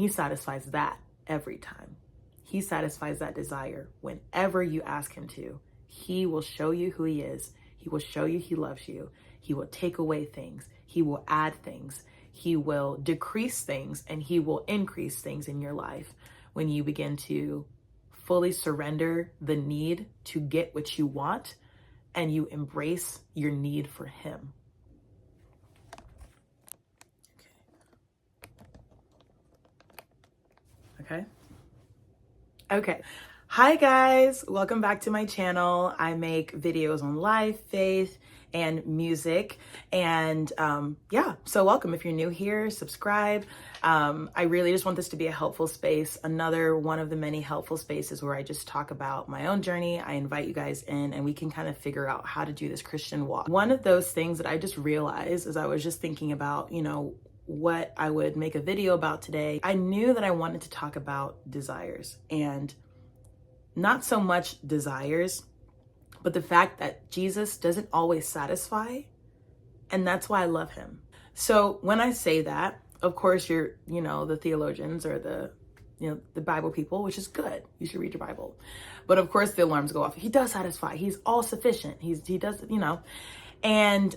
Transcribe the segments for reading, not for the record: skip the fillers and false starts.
He satisfies that every time. He satisfies that desire whenever you ask him to. He will show you who he is. He will show you he loves you. He will take away things. He will add things. He will decrease things, and he will increase things in your life when you begin to fully surrender the need to get what you want and you embrace your need for him. Okay. Hi guys, welcome back to my channel. I make videos on life, faith, and music. And so welcome. If you're new here, subscribe. I really just want this to be a helpful space. Another one of the many helpful spaces where I just talk about my own journey. I invite you guys in and we can kind of figure out how to do this Christian walk. One of those things that I just realized as I was just thinking about, what I would make a video about today, I knew that I wanted to talk about desires, and not so much desires, but the fact that Jesus doesn't always satisfy, and that's why I love him. So when I say that, of course, you're, the theologians or the Bible people, which is good. You should read your Bible. But of course the alarms go off. He does satisfy. He's all sufficient. He does, and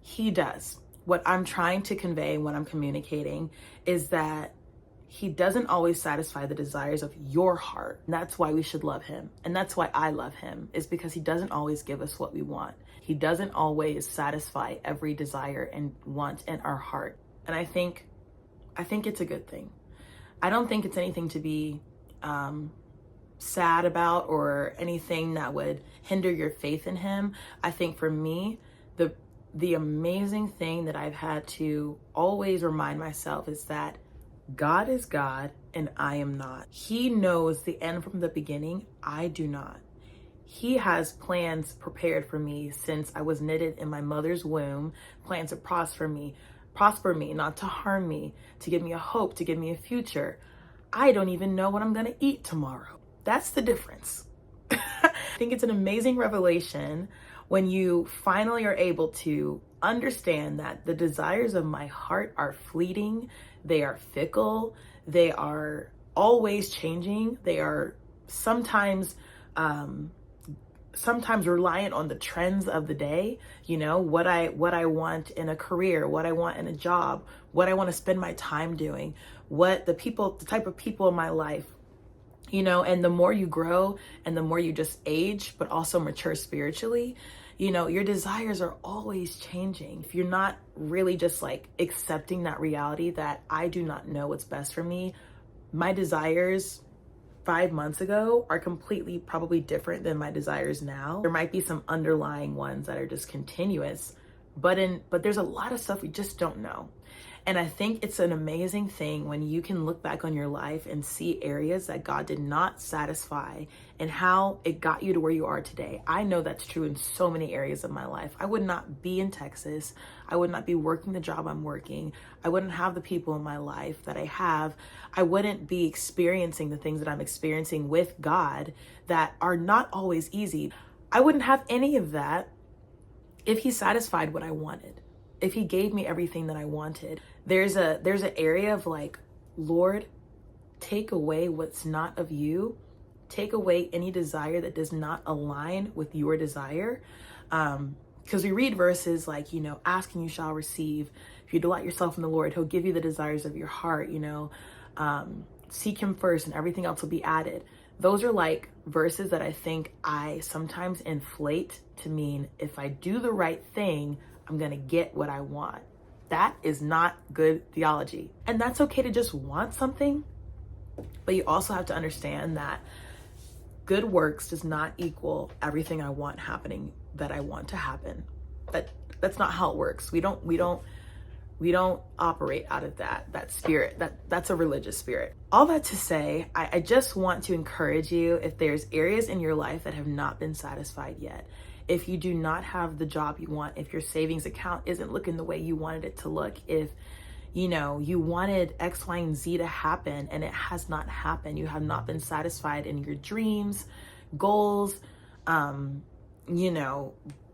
he does. What I'm trying to convey when I'm communicating is that he doesn't always satisfy the desires of your heart. And that's why we should love him. And that's why I love him, is because he doesn't always give us what we want. He doesn't always satisfy every desire and want in our heart. And I think it's a good thing. I don't think it's anything to be sad about or anything that would hinder your faith in him. I think for me, the amazing thing that I've had to always remind myself is that God is God and I am not. He knows the end from the beginning. I do not. He has plans prepared for me since I was knitted in my mother's womb, plans to prosper me, not to harm me, to give me a hope, to give me a future. I don't even know what I'm going to eat tomorrow. That's the difference. I think it's an amazing revelation when you finally are able to understand that the desires of my heart are fleeting, they are fickle, they are always changing, they are sometimes reliant on the trends of the day, what I want in a career, what I want in a job, what I want to spend my time doing, what the type of people in my life, and the more you grow and the more you just age, but also mature spiritually, your desires are always changing. If you're not really just accepting that reality that I do not know what's best for me, my desires 5 months ago are completely probably different than my desires now. There might be some underlying ones that are just continuous, but there's a lot of stuff we just don't know. And I think it's an amazing thing when you can look back on your life and see areas that God did not satisfy and how it got you to where you are today. I know that's true in so many areas of my life. I would not be in Texas. I would not be working the job I'm working. I wouldn't have the people in my life that I have. I wouldn't be experiencing the things that I'm experiencing with God that are not always easy. I wouldn't have any of that if he satisfied what I wanted, if he gave me everything that I wanted. There's an area of Lord, take away what's not of you. Take away any desire that does not align with your desire. Because we read verses like, ask and you shall receive. If you delight yourself in the Lord, he'll give you the desires of your heart, seek him first and everything else will be added. Those are verses that I think I sometimes inflate to mean if I do the right thing, I'm going to get what I want. That is not good theology. And that's okay to just want something, but you also have to understand that good works does not equal everything I want happening that I want to happen. That's not how it works. We don't operate out of that spirit. That's a religious spirit. All that to say, I just want to encourage you, if there's areas in your life that have not been satisfied yet, if you do not have the job you want, if your savings account isn't looking the way you wanted it to look, if you wanted X, Y, and Z to happen and it has not happened, you have not been satisfied in your dreams, goals,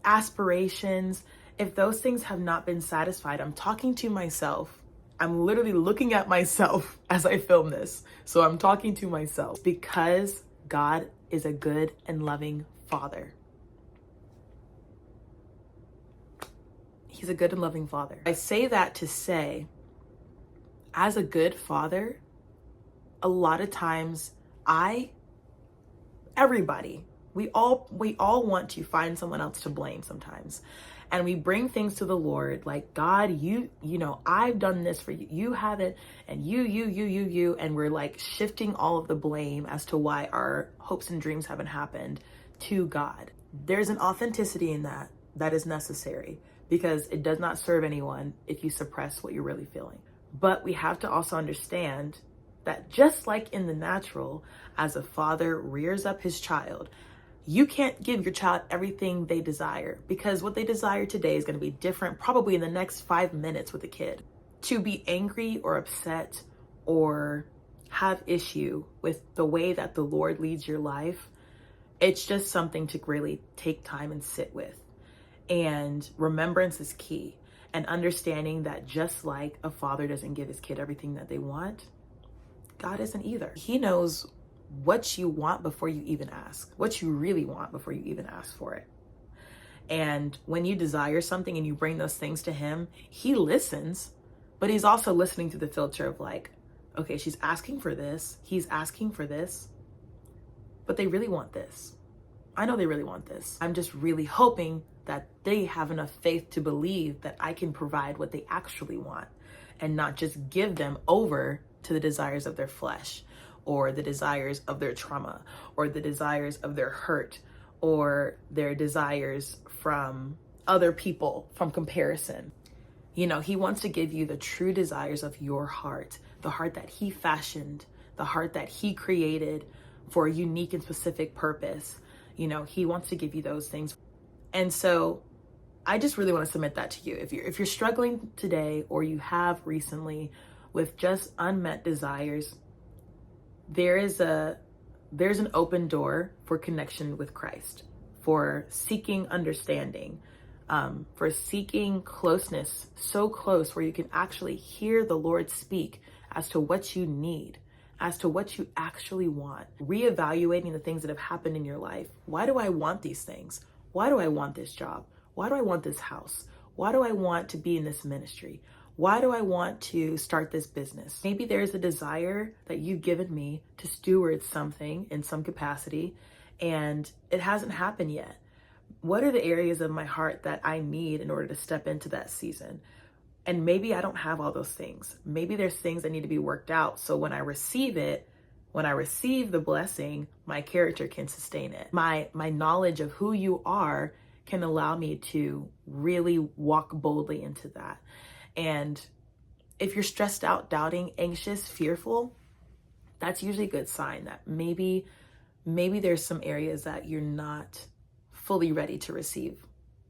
aspirations, if those things have not been satisfied, I'm talking to myself I'm literally looking at myself as I film this. So I'm talking to myself because God is a good and loving Father. He's a good and loving Father. I say that to say, as a good father, a lot of times everybody, we all want to find someone else to blame sometimes. And we bring things to the Lord like, God, you know, I've done this for you. You haven't, and you, and we're like shifting all of the blame as to why our hopes and dreams haven't happened to God. There's an authenticity in that is necessary, because it does not serve anyone if you suppress what you're really feeling. But we have to also understand that just like in the natural, as a father rears up his child, you can't give your child everything they desire, because what they desire today is going to be different probably in the next 5 minutes with a kid. To be angry or upset or have issue with the way that the Lord leads your life, it's just something to really take time and sit with. And remembrance is key. And understanding that just like a father doesn't give his kid everything that they want, God isn't either. He knows what you want before you even ask, what you really want before you even ask for it. And when you desire something and you bring those things to him, he listens, but he's also listening through the filter of like, okay, she's asking for this, he's asking for this, but they really want this. I know they really want this. I'm just really hoping that they have enough faith to believe that I can provide what they actually want and not just give them over to the desires of their flesh or the desires of their trauma or the desires of their hurt or their desires from other people, from comparison. You know, he wants to give you the true desires of your heart, the heart that he fashioned, the heart that he created for a unique and specific purpose. You know, he wants to give you those things. And so I just really want to submit that to you. If you're struggling today or you have recently with just unmet desires, there's an open door for connection with Christ, for seeking understanding, for seeking closeness, so close where you can actually hear the Lord speak as to what you need, as to what you actually want, reevaluating the things that have happened in your life. Why do I want these things? Why do I want this job? Why do I want this house? Why do I want to be in this ministry? Why do I want to start this business? Maybe there's a desire that you've given me to steward something in some capacity, and it hasn't happened yet. What are the areas of my heart that I need in order to step into that season? And maybe I don't have all those things. Maybe there's things that need to be worked out. So when I receive it, when I receive the blessing, my character can sustain it. My knowledge of who you are can allow me to really walk boldly into that. And if you're stressed out, doubting, anxious, fearful, that's usually a good sign that maybe there's some areas that you're not fully ready to receive,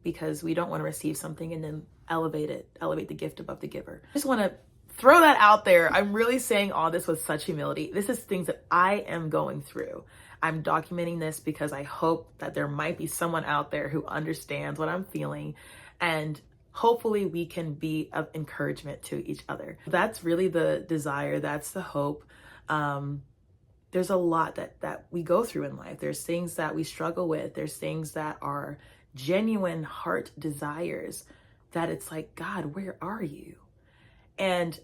because we don't want to receive something and then elevate the gift above the giver. I just want to throw that out there. I'm really saying all this with such humility. This is things that I am going through. I'm documenting this because I hope that there might be someone out there who understands what I'm feeling, and hopefully we can be of encouragement to each other. That's really the desire. That's the hope. There's a lot that we go through in life. There's things that we struggle with. There's things that are genuine heart desires that it's like, God, where are you? And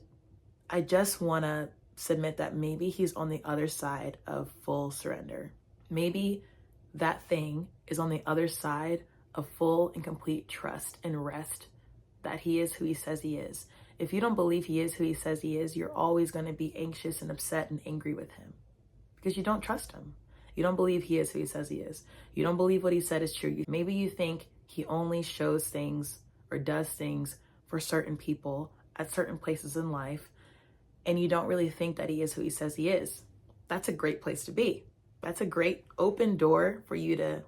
I just want to submit that maybe he's on the other side of full surrender. Maybe that thing is on the other side of full and complete trust and rest that he is who he says he is. If you don't believe he is who he says he is, you're always going to be anxious and upset and angry with him because you don't trust him. You don't believe he is who he says he is. You don't believe what he said is true. Maybe you think he only shows things or does things for certain people at certain places in life, and you don't really think that he is who he says he is. That's a great place to be. That's a great open door for you to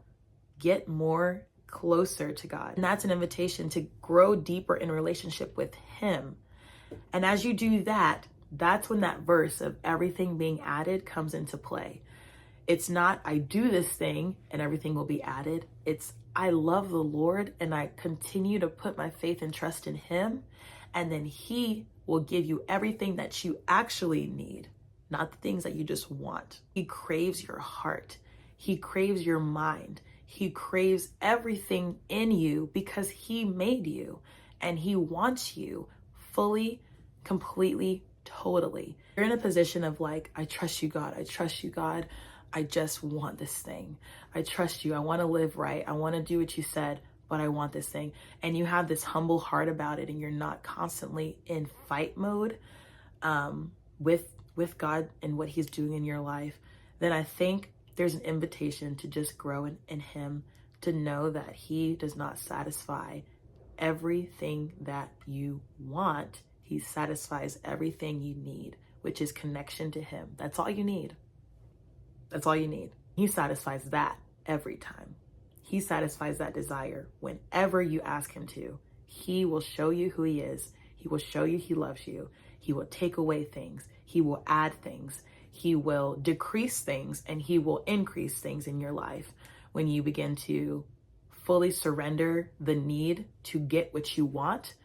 get more closer to God. And that's an invitation to grow deeper in relationship with him. And as you do that, that's when that verse of everything being added comes into play. It's not, I do this thing and everything will be added. It's, I love the Lord and I continue to put my faith and trust in him. And then he will give you everything that you actually need, not the things that you just want. He craves your heart. He craves your mind. He craves everything in you because he made you and he wants you fully, completely, totally. You're in a position of like, I trust you, God. I trust you, God. I just want this thing. I trust you. I want to live right. I want to do what you said, but I want this thing. And you have this humble heart about it, and you're not constantly in fight mode with God and what he's doing in your life. Then I think there's an invitation to just grow in him, to know that he does not satisfy everything that you want. He satisfies everything you need, which is connection to him. That's all you need. That's all you need. He satisfies that every time. He satisfies that desire whenever you ask him to. He will show you who he is. He will show you he loves you. He will take away things. He will add things. He will decrease things, and he will increase things in your life when you begin to fully surrender the need to get what you want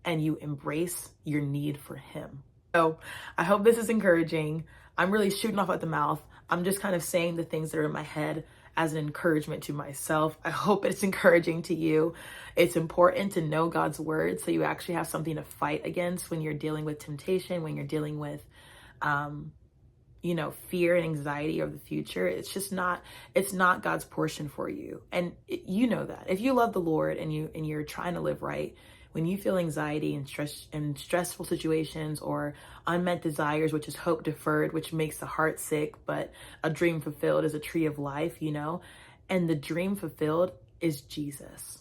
and you embrace your need for him. So I hope this is encouraging. I'm really shooting off at the mouth. I'm just kind of saying the things that are in my head as an encouragement to myself. I hope it's encouraging to you. It's important to know God's word so you actually have something to fight against when you're dealing with temptation, when you're dealing with, fear and anxiety of the future. It's not God's portion for you. And you know that. If you love the Lord and you're trying to live right, when you feel anxiety and stress and stressful situations or unmet desires, which is hope deferred, which makes the heart sick, but a dream fulfilled is a tree of life, and the dream fulfilled is Jesus.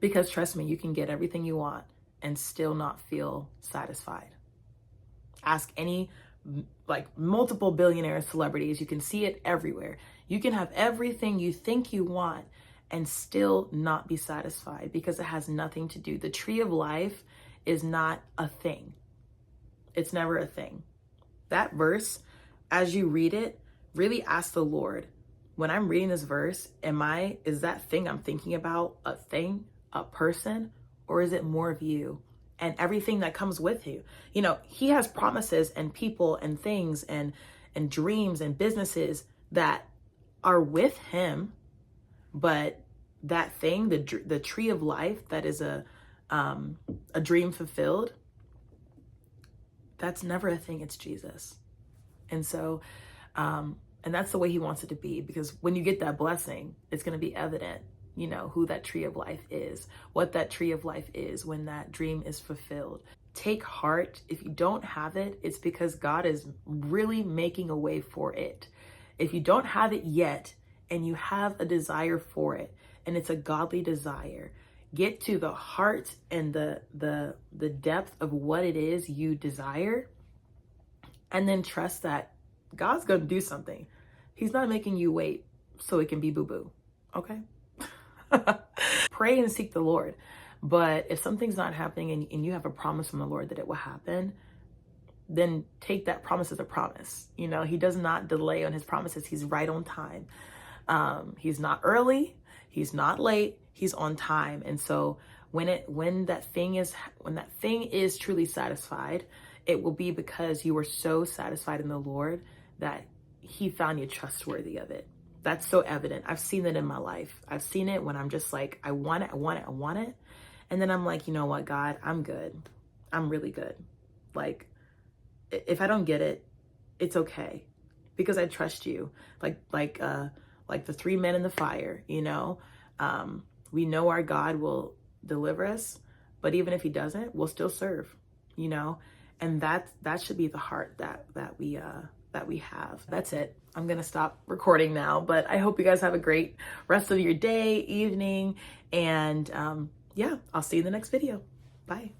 Because trust me, you can get everything you want and still not feel satisfied. Ask any multiple billionaire celebrities. You can see it everywhere. You can have everything you think you want and still not be satisfied because it has nothing to do. The tree of life is not a thing. It's never a thing. That verse, as you read it, really ask the Lord, when I'm reading this verse, is that thing I'm thinking about a thing, a person, or is it more of you and everything that comes with you? He has promises and people and things and dreams and businesses that are with him. But that thing, the tree of life, that is a dream fulfilled, that's never a thing. It's Jesus. And so, and that's the way he wants it to be, because when you get that blessing, it's going to be evident, who that tree of life is, what that tree of life is when that dream is fulfilled. Take heart. If you don't have it, it's because God is really making a way for it. If you don't have it yet, and you have a desire for it, and it's a godly desire, get to the heart and the depth of what it is you desire, and then trust that God's going to do something. He's not making you wait so it can be boo-boo, okay? Pray and seek the Lord. But if something's not happening and you have a promise from the Lord that it will happen, then take that promise as a promise. He does not delay on his promises. He's right on time. He's not early, he's not late, he's on time. And so when that thing is truly satisfied, it will be because you were so satisfied in the Lord that he found you trustworthy of it. That's so evident. I've seen it in my life. I've seen it when I'm just like, I want it. And then I'm like, you know what, God, I'm good. I'm really good. Like, if I don't get it, it's okay, because I trust you. Like the three men in the fire, we know our God will deliver us, but even if he doesn't, we'll still serve, and that should be the heart that we have. That's it. I'm going to stop recording now, but I hope you guys have a great rest of your day, evening, and I'll see you in the next video. Bye.